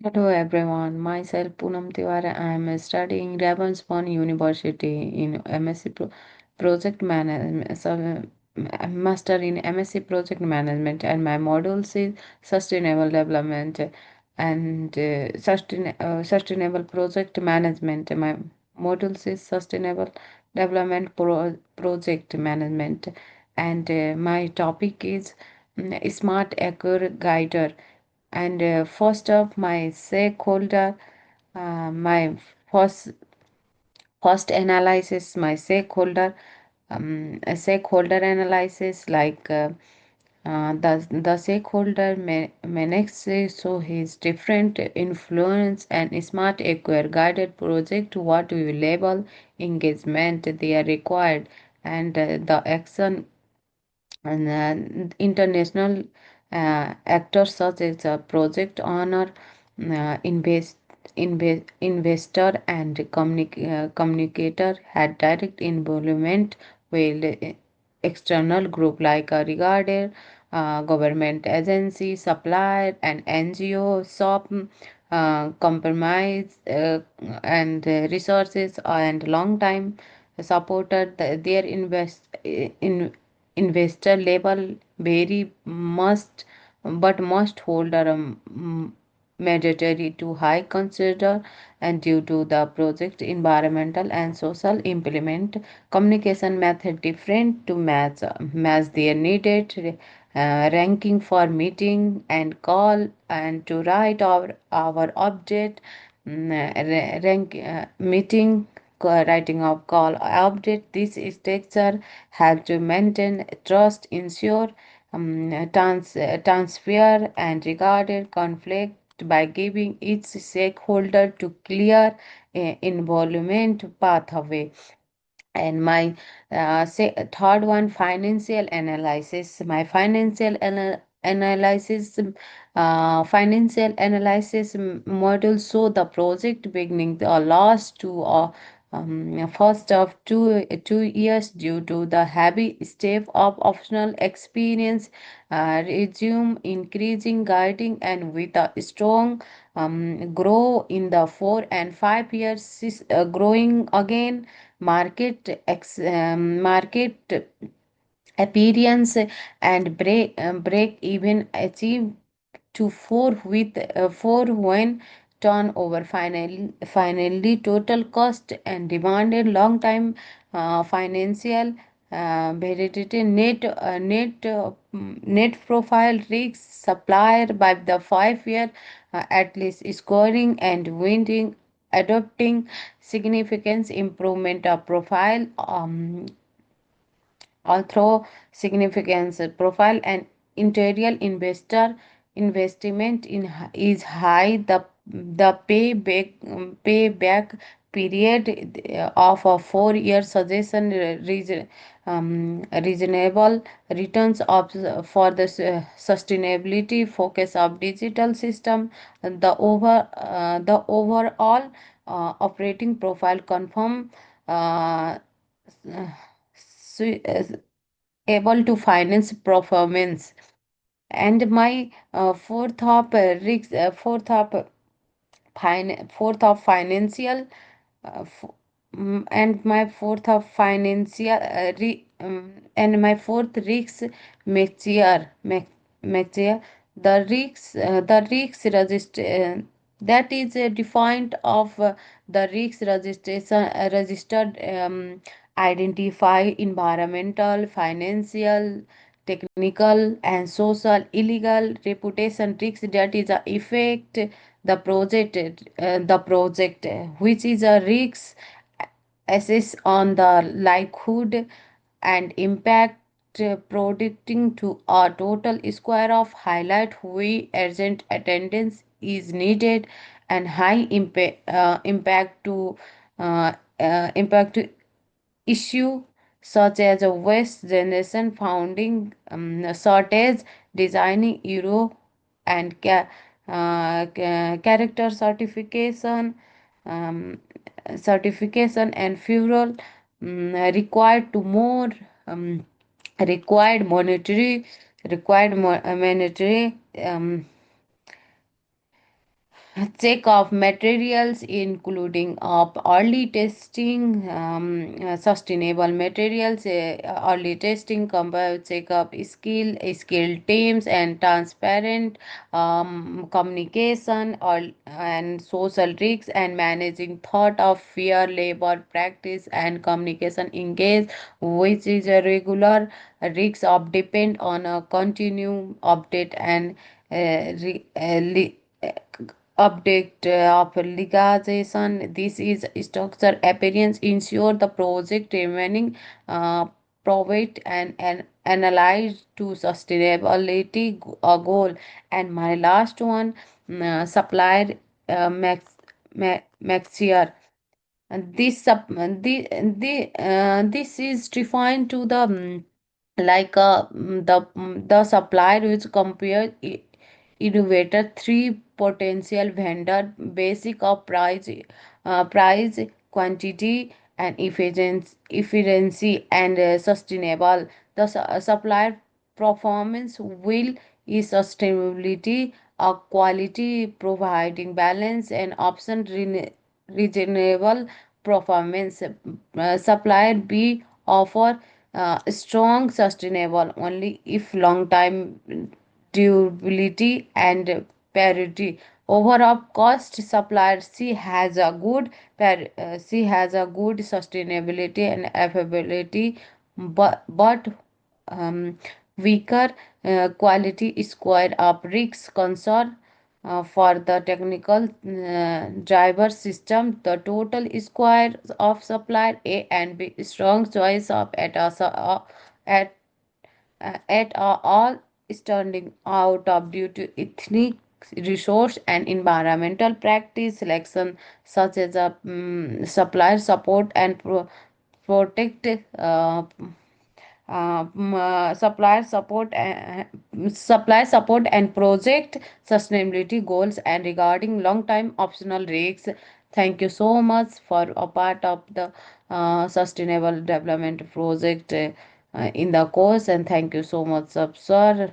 Hello everyone, myself Poonam Tiwari. I am studying Ravensbourne University in MSc Project Management, Master in MSc Project Management, and my modules is Sustainable Development and Sustainable Project Management. My modules is Sustainable Development Project Management, and my topic is Smart Acre Guider. And first of my stakeholder, my first first analysis, my stakeholder, a stakeholder analysis like the stakeholder matrix, so his different influence and smart acquire guided project. What do you label engagement they are required, and the action and international actors such as project owner, investor, and communicator had direct involvement, while external group like regarded government agency, supplier, and NGO, shop, compromise, and resources and long time supported their in investor level very must but must hold a mandatory to high consider, and due to the project environmental and social implement communication method different to match their needed ranking for meeting and call and to write our update, rank meeting writing of call update. This structure help to maintain trust, ensure transfer, and regarded conflict by giving each stakeholder to clear involvement pathway. And my third one, financial analysis. My financial analysis model show the project beginning the last first of 2 years due to the heavy step of optional experience, resume increasing guiding, and with a strong grow in the 4 and 5 years, growing again market appearance, and break even achieve to four when turnover finally total cost and demanded long time financial validity net profile risk supplier by the 5 year at least scoring and winning adopting significant improvement of profile, although significance profile and interior investor investment is high. The payback period of a 4 year suggestion reasonable returns of for the sustainability focus of digital system. The overall operating profile confirm uh, able to finance performance. And my fourth of financial and my fourth of financial and my fourth risk mature mature the risks register that is defined of the risks registration registered, identify environmental, financial, technical, and social illegal reputation risks that is a effect the project, which is a risk assess on the likelihood and impact, predicting to a total square of highlight we urgent attendance is needed, and high impact to issue such as a waste generation founding shortage, designing euro and character certification and fuel required to more um, required monetary um, check of materials including of early testing, sustainable materials, early testing, check of skill teams, and transparent communication and social risks, and managing thought of fair labor practice and communication engage, which is a regular risks of depend on a continuum update and update of legalization. This is structure appearance ensure the project remaining uh, private and analyzed to sustainability goal. And my last one, supplier max year. And this is defined to the the supplier which compare innovator three potential vendor basic of price, quantity, and efficiency and sustainable. The supplier performance will is sustainability, a quality, providing balance and option reasonable performance. Supplier B offer strong sustainable only if long time durability and parity. Overall cost, supplier C has a good sustainability and affordability, but weaker quality square up risks concern for the technical driver system. The total square of supplier A and B strong choice of at all standing out of due to ethnic, resource, and environmental practice selection, such as supplier support and protect supply support and project sustainability goals, and regarding long time optional risks. Thank you so much for a part of the sustainable development project in the course, and thank you so much, sir.